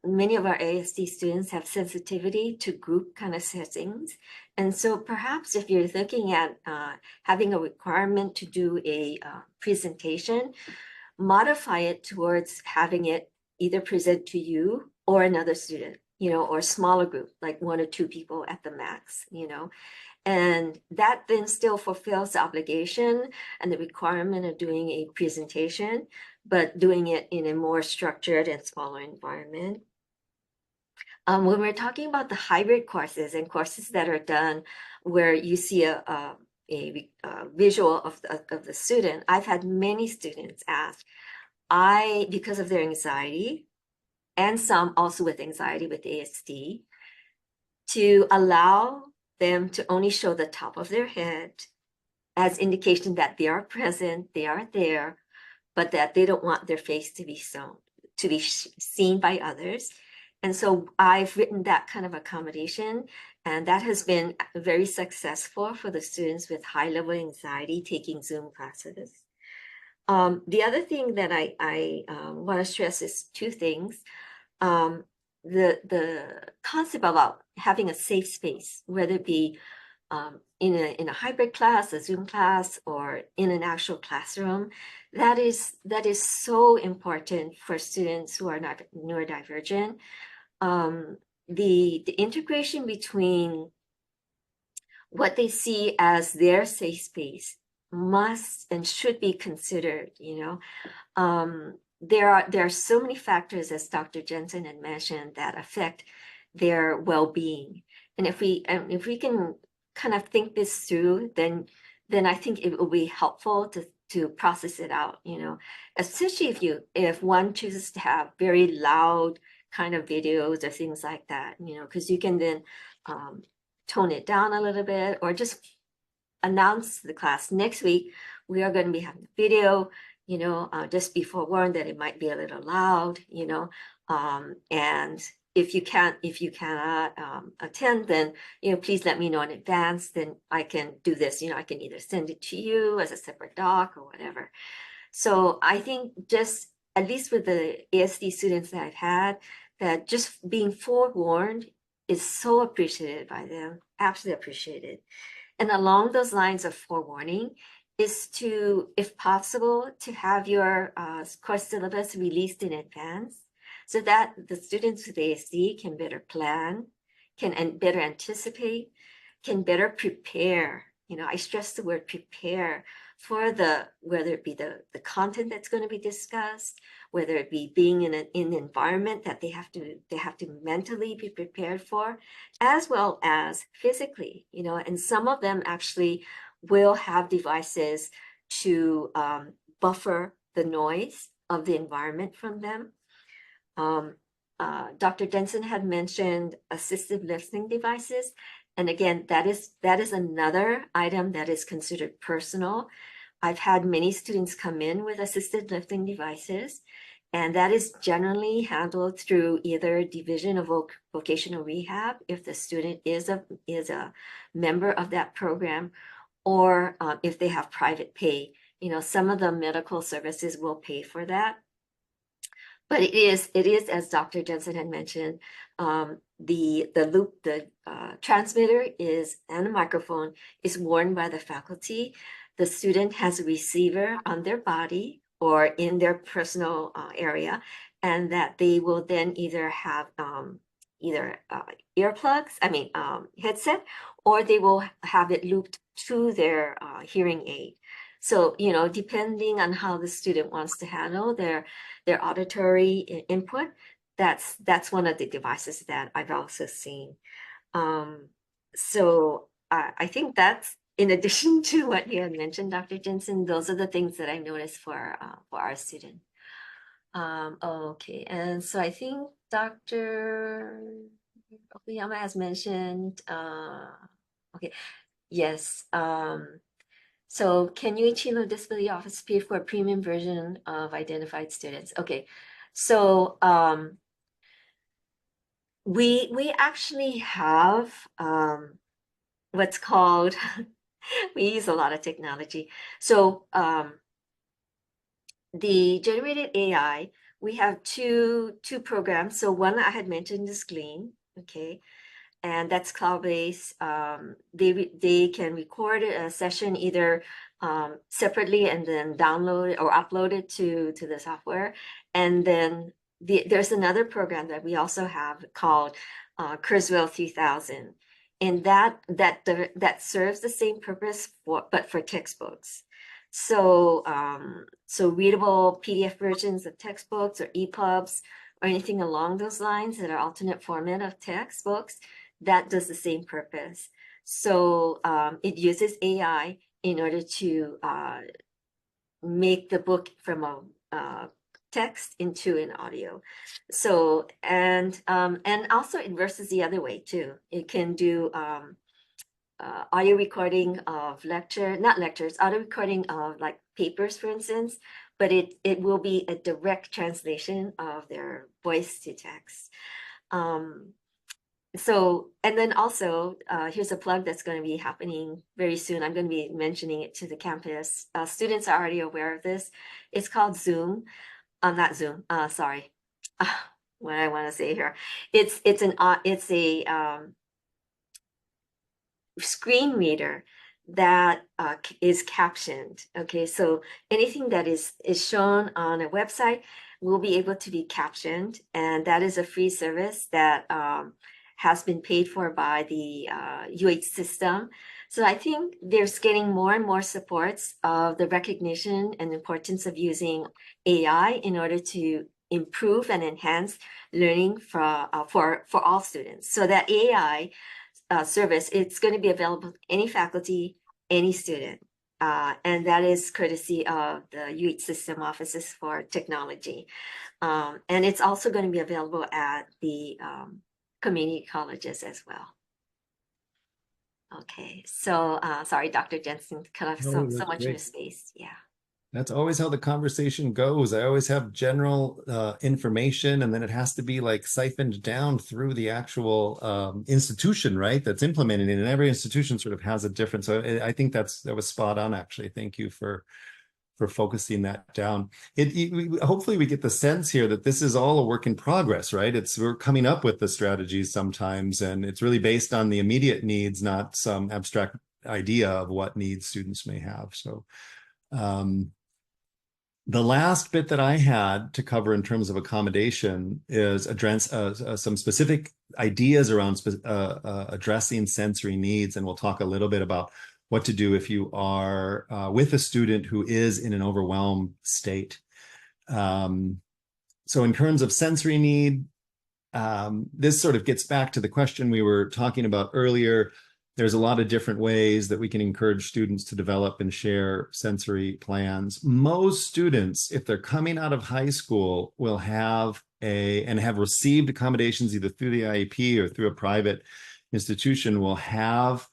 Many of our ASD students have sensitivity to group kind of settings. And so perhaps if you're looking at having a requirement to do a presentation, modify it towards having it either present to you or another student, or smaller group, like 1 or 2 people at the max, And that then still fulfills the obligation and the requirement of doing a presentation, but doing it in a more structured and smaller environment. When we're talking about the hybrid courses and courses that are done where you see a visual of the student, I've had many students ask, because of their anxiety, and some also with anxiety with ASD, to allow them to only show the top of their head as indication that they are present, they are there, but that they don't want their face to be seen by others. And so I've written that kind of accommodation, and that has been very successful for the students with high level anxiety taking Zoom classes. The other thing that I want to stress is 2 things. The concept about having a safe space, whether it be in a hybrid class, a Zoom class, or in an actual classroom, that is so important for students who are not neurodivergent. The integration between what they see as their safe space must and should be considered, you know. There are so many factors, as Dr. Jensen had mentioned, that affect their well-being. And if we can kind of think this through, then I think it will be helpful to process it out, you know, especially if one chooses to have very loud kind of videos or things like that, you know, because you can then tone it down a little bit, or just announce to the class, next week we are going to be having a video, you know, just be forewarned that it might be a little loud, you know, and if you cannot attend, then, you know, please let me know in advance, then I can do this, you know, I can either send it to you as a separate doc or whatever. So I think, just at least with the ASD students that I've had, that just being forewarned is so appreciated by them, absolutely appreciated. And along those lines of forewarning is to, if possible, to have your course syllabus released in advance, so that the students with ASD can better plan, can better anticipate, can better prepare. You know, I stress the word prepare for whether it be the content that's going to be discussed, whether it be being in an environment that they have to mentally be prepared for, as well as physically, you know. And some of them actually will have devices to buffer the noise of the environment from them. Dr. Denson had mentioned assistive listening devices. And again, that is another item that is considered personal. I've had many students come in with assisted lifting devices, and that is generally handled through either Division of Vocational Rehab, if the student is a member of that program, or if they have private pay. You know, some of the medical services will pay for that. But it is, as Dr. Jensen had mentioned, the transmitter is, and the microphone is worn by the faculty. The student has a receiver on their body or in their personal area, and that they will then either have headset, or they will have it looped to their hearing aid. So, you know, depending on how the student wants to handle their auditory input, that's one of the devices that I've also seen. So I think that's, in addition to what you had mentioned, Dr. Jensen, those are the things that I noticed for our student. Okay, and so I think Dr. Okuyama has mentioned, okay, yes. So can UH Disability Office pay for a premium version of identified students? Okay, so we actually have what's called, we use a lot of technology. So the generated AI, we have two programs. So one I had mentioned is Glean, okay, and that's cloud-based. They can record a session either separately and then download it or upload it to the software. And then there's another program that we also have called Kurzweil 3000, and that serves the same purpose but for textbooks. So so readable PDF versions of textbooks or EPUBs or anything along those lines that are alternate format of textbooks, that does the same purpose. So it uses AI in order to make the book from a text into an audio. So and also it versus the other way too. It can do audio recording of audio recording of like papers, for instance, but it will be a direct translation of their voice to text. So, and then also, here's a plug that's going to be happening very soon. I'm going to be mentioning it to the campus. Students are already aware of this. It's called Zoom. Not Zoom. Sorry. What I want to say here. It's a screen reader that is captioned. Okay, so anything that is shown on a website will be able to be captioned, and that is a free service that has been paid for by the UH system. So I think there's getting more and more supports of the recognition and importance of using AI in order to improve and enhance learning for all students. So that AI service, it's going to be available to any faculty, any student. And that is courtesy of the UH System Offices for Technology. And it's also going to be available at the community colleges as well. Okay, so sorry, Dr. Jensen, cut off so much of your space. Yeah. That's always how the conversation goes. I always have general information, and then it has to be like siphoned down through the actual institution, right? That's implementing it, and every institution sort of has a different. So I think that was spot on, actually. Thank you for focusing that down. Hopefully we get the sense here that this is all a work in progress, right? We're coming up with the strategies sometimes, and it's really based on the immediate needs, not some abstract idea of what needs students may have. So the last bit that I had to cover in terms of accommodation is address some specific ideas around addressing sensory needs. And we'll talk a little bit about what to do if you are with a student who is in an overwhelmed state. So in terms of sensory need, this sort of gets back to the question we were talking about earlier. There's a lot of different ways that we can encourage students to develop and share sensory plans. Most students, if they're coming out of high school, will have and have received accommodations either through the IEP or through a private institution, will have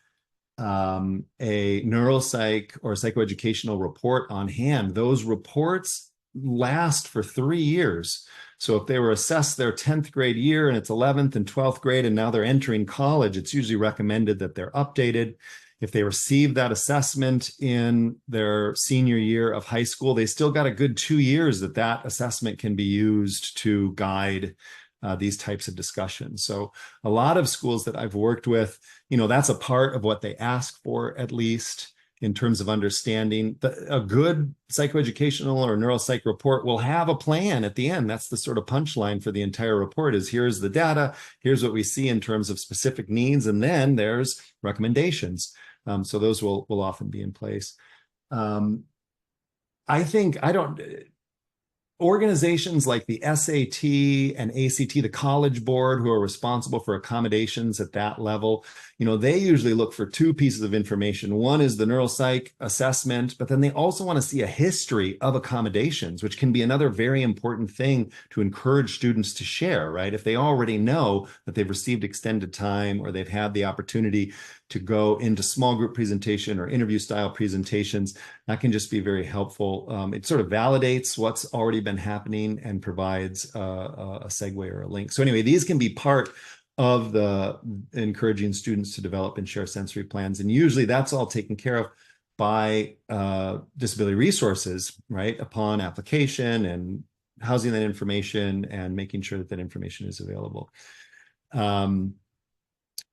a neuropsych or psychoeducational report on hand. Those reports last for 3 years. So if they were assessed their 10th grade year and it's 11th and 12th grade and now they're entering college, it's usually recommended that they're updated. If they receive that assessment in their senior year of high school, they still got a good 2 years that assessment can be used to guide these types of discussions. So a lot of schools that I've worked with, that's a part of what they ask for, at least in terms of understanding. A good psychoeducational or neuropsych report will have a plan at the end. That's the sort of punchline for the entire report is here's the data, here's what we see in terms of specific needs, and then there's recommendations. So those will often be in place. Organizations like the SAT and ACT, the College Board, who are responsible for accommodations at that level, they usually look for 2 pieces of information. One is the neuropsych assessment, but then they also want to see a history of accommodations, which can be another very important thing to encourage students to share, right? If they already know that they've received extended time or they've had the opportunity to go into small group presentation or interview style presentations, that can just be very helpful. It sort of validates what's already been happening and provides a segue or a link. So anyway, these can be part of the encouraging students to develop and share sensory plans. And usually that's all taken care of by disability resources, right? Upon application and housing that information and making sure that information is available.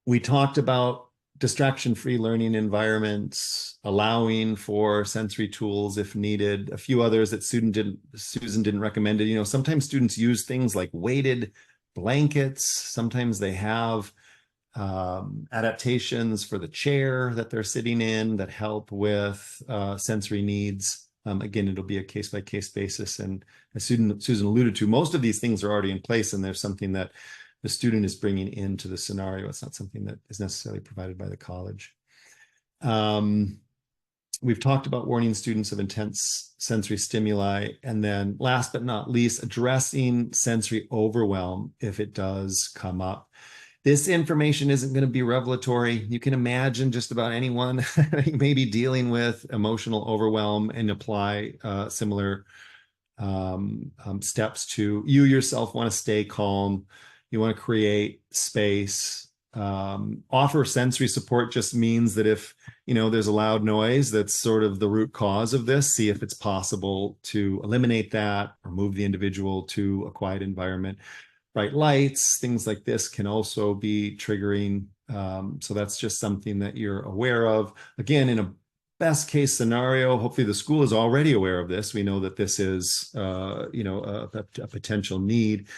We talked about distraction-free learning environments, allowing for sensory tools if needed. A few others that Susan didn't recommend it. Sometimes students use things like weighted blankets. Sometimes they have adaptations for the chair that they're sitting in that help with sensory needs. Again, it'll be a case-by-case basis. And as Susan alluded to, most of these things are already in place, and there's something that the student is bringing into the scenario. It's not something that is necessarily provided by the college. We've talked about warning students of intense sensory stimuli. And then last but not least, addressing sensory overwhelm if it does come up. This information isn't going to be revelatory. You can imagine just about anyone maybe dealing with emotional overwhelm and apply similar steps to you yourself. Want to stay calm. You want to create space. Offer sensory support just means that if there's a loud noise that's sort of the root cause of this, see if it's possible to eliminate that or move the individual to a quiet environment. Bright lights, things like this can also be triggering. So that's just something that you're aware of. Again, in a best case scenario, hopefully the school is already aware of this. We know that this is a potential need.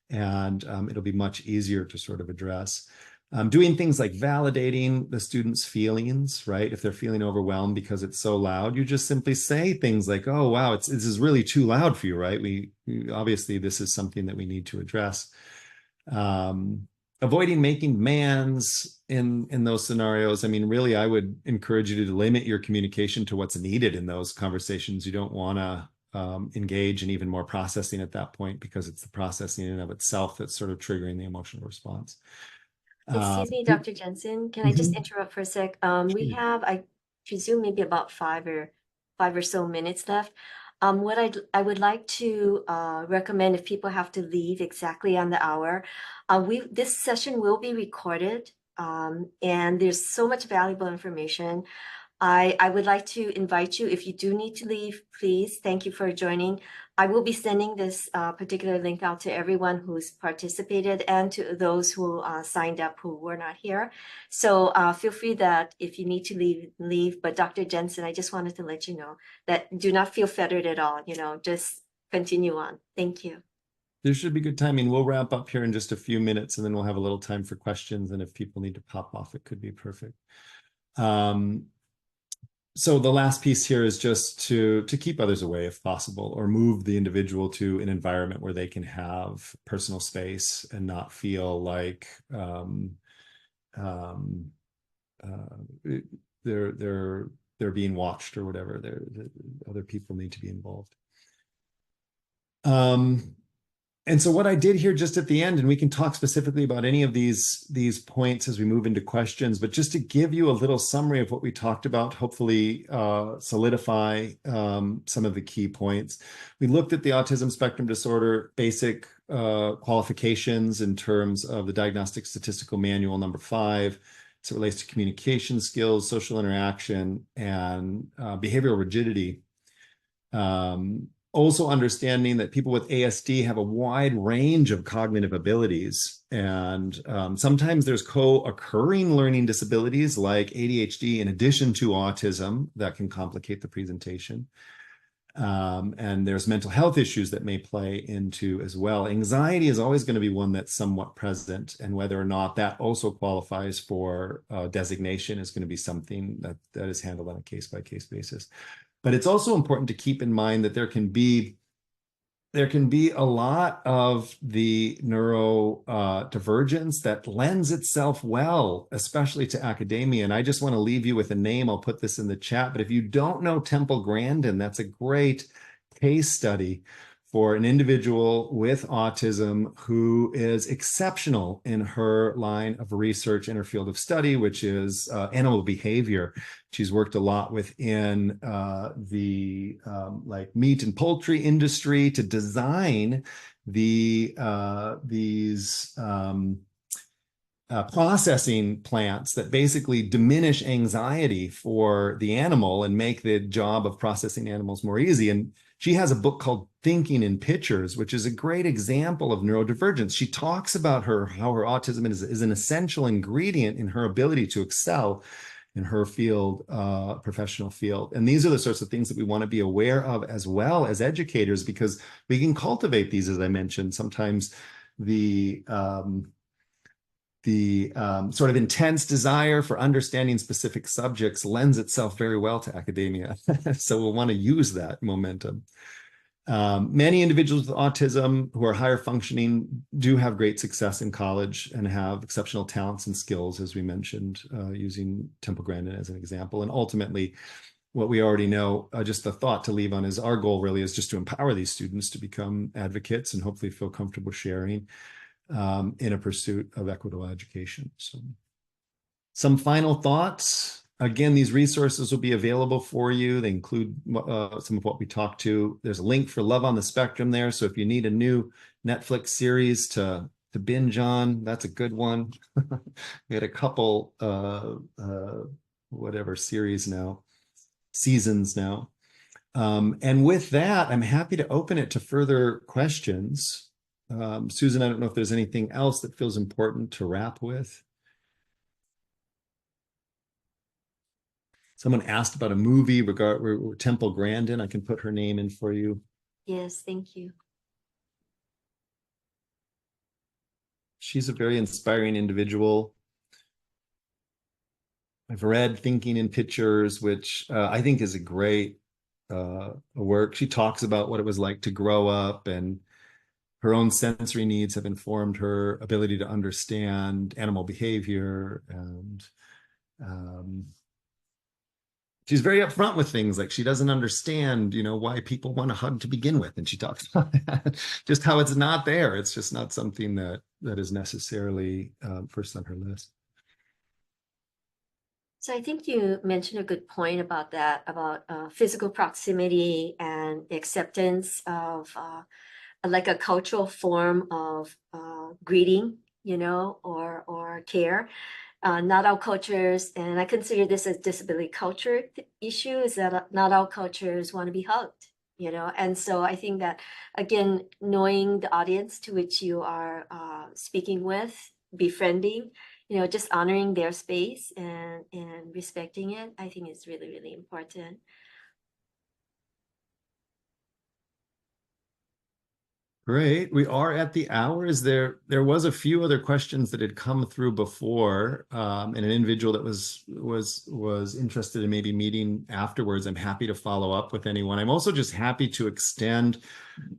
And it'll be much easier to sort of address. Doing things like validating the students' feelings, right? If they're feeling overwhelmed because it's so loud, you just simply say things like, "Oh, wow, this is really too loud for you, right? We obviously this is something that we need to address." Avoiding making demands in those scenarios. I mean, really, I would encourage you to limit your communication to what's needed in those conversations. You don't want to engage in even more processing at that point, because it's the processing in and of itself that's sort of triggering the emotional response. Excuse me, Dr. Jensen, can I just interrupt for a sec? We Sure. have, I presume, maybe about five or so minutes left. What I would like to recommend, if people have to leave exactly on the hour, this session will be recorded, and there's so much valuable information. I would like to invite you, if you do need to leave, please, thank you for joining. I will be sending this particular link out to everyone who's participated and to those who signed up who were not here. So feel free that if you need to leave. But Dr. Jensen, I just wanted to let you know that do not feel fettered at all, just continue on. Thank you. There should be good timing. We'll wrap up here in just a few minutes, and then we'll have a little time for questions. And if people need to pop off, it could be perfect. So the last piece here is just to keep others away if possible, or move the individual to an environment where they can have personal space and not feel like they're being watched or whatever. Other people need to be involved. And so what I did here just at the end, and we can talk specifically about any of these points as we move into questions, but just to give you a little summary of what we talked about, hopefully solidify some of the key points. We looked at the autism spectrum disorder basic qualifications in terms of the Diagnostic Statistical Manual number 5. So it relates to communication skills, social interaction, and behavioral rigidity. Also understanding that people with ASD have a wide range of cognitive abilities. And sometimes there's co-occurring learning disabilities like ADHD in addition to autism that can complicate the presentation. And there's mental health issues that may play into as well. Anxiety is always going to be one that's somewhat present, and whether or not that also qualifies for designation is going to be something that is handled on a case-by-case basis. But it's also important to keep in mind that there can be a lot of the neurodivergence that lends itself well, especially to academia. And I just want to leave you with a name. I'll put this in the chat. But if you don't know Temple Grandin, that's a great case study for an individual with autism who is exceptional in her line of research in her field of study, which is animal behavior. She's worked a lot within the like meat and poultry industry to design these processing plants that basically diminish anxiety for the animal and make the job of processing animals more easy. And she has a book called Thinking in Pictures, which is a great example of neurodivergence. She talks about how her autism is an essential ingredient in her ability to excel in her field, professional field. And these are the sorts of things that we want to be aware of as well as educators, because we can cultivate these, as I mentioned. Sometimes the sort of intense desire for understanding specific subjects lends itself very well to academia. So we'll want to use that momentum. Many individuals with autism who are higher functioning do have great success in college and have exceptional talents and skills, as we mentioned, using Temple Grandin as an example. And ultimately, what we already know, just the thought to leave on is our goal really is just to empower these students to become advocates and hopefully feel comfortable sharing in a pursuit of equitable education. So some final thoughts. Again, these resources will be available for you. They include some of what we talked to. There's a link for Love on the Spectrum there. So if you need a new Netflix series to binge on, that's a good one. We had a couple whatever series now, seasons now. And with that, I'm happy to open it to further questions. Susan, I don't know if there's anything else that feels important to wrap with. Someone asked about a movie regarding Temple Grandin. I can put her name in for you. Yes, thank you. She's a very inspiring individual. I've read Thinking in Pictures, which I think is a great work. She talks about what it was like to grow up, and her own sensory needs have informed her ability to understand animal behavior. And she's very upfront with things, like she doesn't understand, why people want to hug to begin with. And she talks about that, just how it's not there. It's just not something that is necessarily first on her list. So I think you mentioned a good point about that, about physical proximity and acceptance of like a cultural form of greeting, or care. Not all cultures, and I consider this a disability culture issue, is that not all cultures want to be hugged, and so I think that, again, knowing the audience to which you are speaking with, befriending, just honoring their space and respecting it, I think is really, really important. Great. We are at the hours. There was a few other questions that had come through before, and an individual that was interested in maybe meeting afterwards. I'm happy to follow up with anyone. I'm also just happy to extend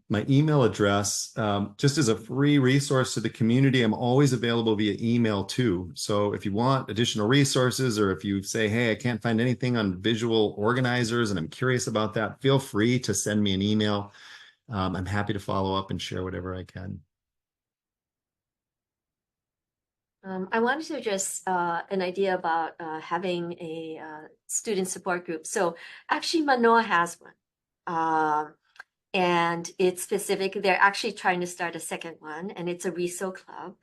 my email address just as a free resource to the community. I'm always available via email too. So if you want additional resources, or if you say, hey, I can't find anything on visual organizers and I'm curious about that, feel free to send me an email. I'm happy to follow up and share whatever I can. I wanted to just an idea about having a student support group. So actually Manoa has one. And it's specific. They're actually trying to start a second one, and it's a RESO club,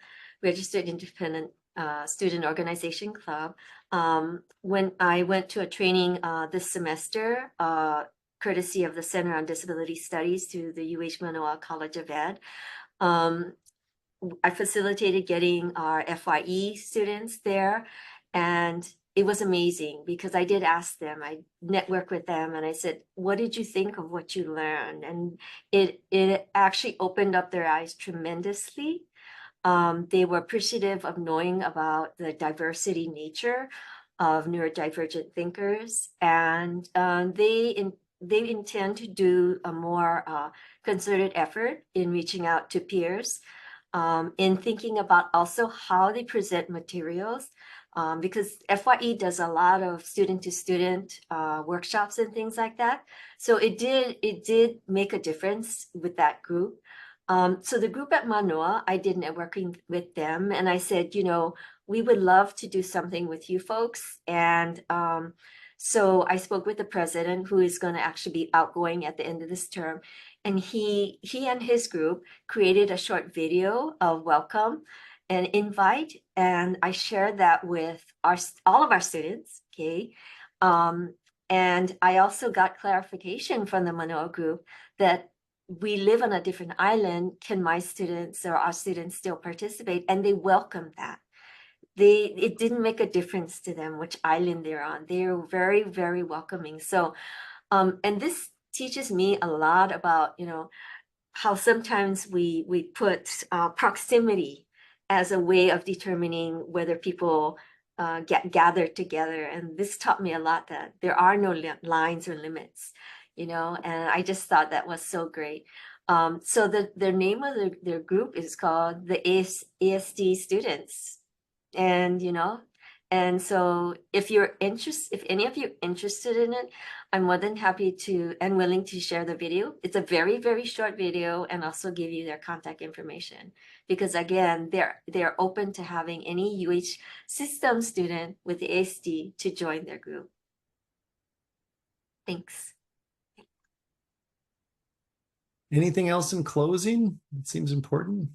Registered Independent Student Organization Club. When I went to a training this semester, courtesy of the Center on Disability Studies through the UH Manoa College of Ed, I facilitated getting our FYE students there, and it was amazing because I did ask them, I networked with them, and I said, what did you think of what you learned? And it actually opened up their eyes tremendously. They were appreciative of knowing about the diversity nature of neurodivergent thinkers, and they intend to do a more concerted effort in reaching out to peers, in thinking about also how they present materials, because FYE does a lot of student to student workshops and things like that. So it did make a difference with that group. So the group at Manoa, I did networking with them, and I said, we would love to do something with you folks. And so I spoke with the president, who is going to actually be outgoing at the end of this term. And he and his group created a short video of welcome and invite. And I shared that with all of our students, okay? And I also got clarification from the Manoa group that we live on a different island. Can my students or our students still participate? And they welcomed that. It didn't make a difference to them which island they're on. They're very, very welcoming. So, and this teaches me a lot about, how sometimes we put proximity as a way of determining whether people get gathered together. And this taught me a lot, that there are no lines or limits, and I just thought that was so great. So the name of their group is called the ASD Students. And so if any of you are interested in it, I'm more than happy to and willing to share the video. It's a very, very short video, and also give you their contact information, because again, they're open to having any UH system student with the ASD to join their group. Thanks. Anything else in closing? It seems important.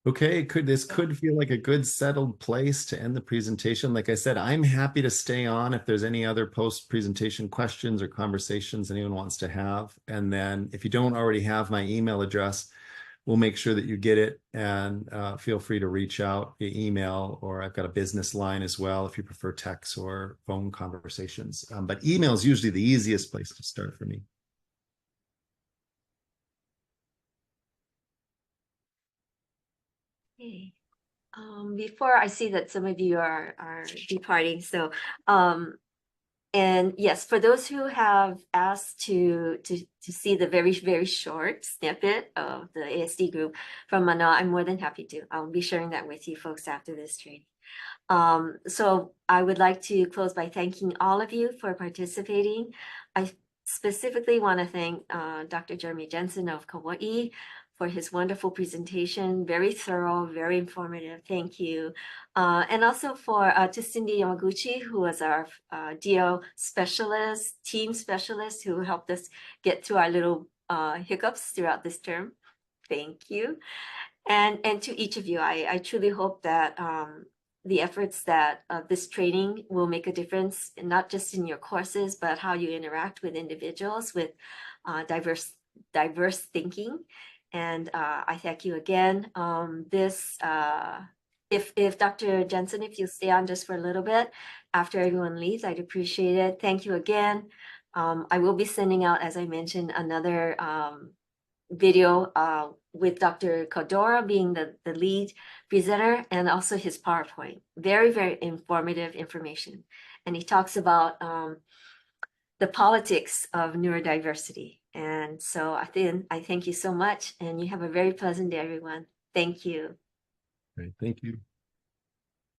Okay, this could feel like a good settled place to end the presentation. Like I said, I'm happy to stay on if there's any other post-presentation questions or conversations anyone wants to have. And then if you don't already have my email address, we'll make sure that you get it, and feel free to reach out via email, or I've got a business line as well if you prefer text or phone conversations. But email is usually the easiest place to start for me. Okay. Before I see that some of you are departing, so and yes, for those who have asked to see the very short snippet of the ASD group from Mana, I'm more than happy to. I'll be sharing that with you folks after this training. So I would like to close by thanking all of you for participating. I specifically want to thank Dr. Jeremy Jensen of Kauai for his wonderful presentation, very thorough, very informative. Thank you. And also to Cindy Yamaguchi, who was our DO specialist, team specialist, who helped us get through our little hiccups throughout this term. Thank you. And to each of you, I truly hope that the efforts that this training will make a difference, not just in your courses, but how you interact with individuals with diverse thinking. And I thank you again. If Dr. Jensen, if you stay on just for a little bit after everyone leaves, I'd appreciate it. Thank you again. I will be sending out, as I mentioned, another video with Dr. Kodora being the lead presenter, and also his PowerPoint. Very informative information. And he talks about the politics of neurodiversity. And so I thank you so much, and you have a very pleasant day, everyone. Thank you. Great, thank you.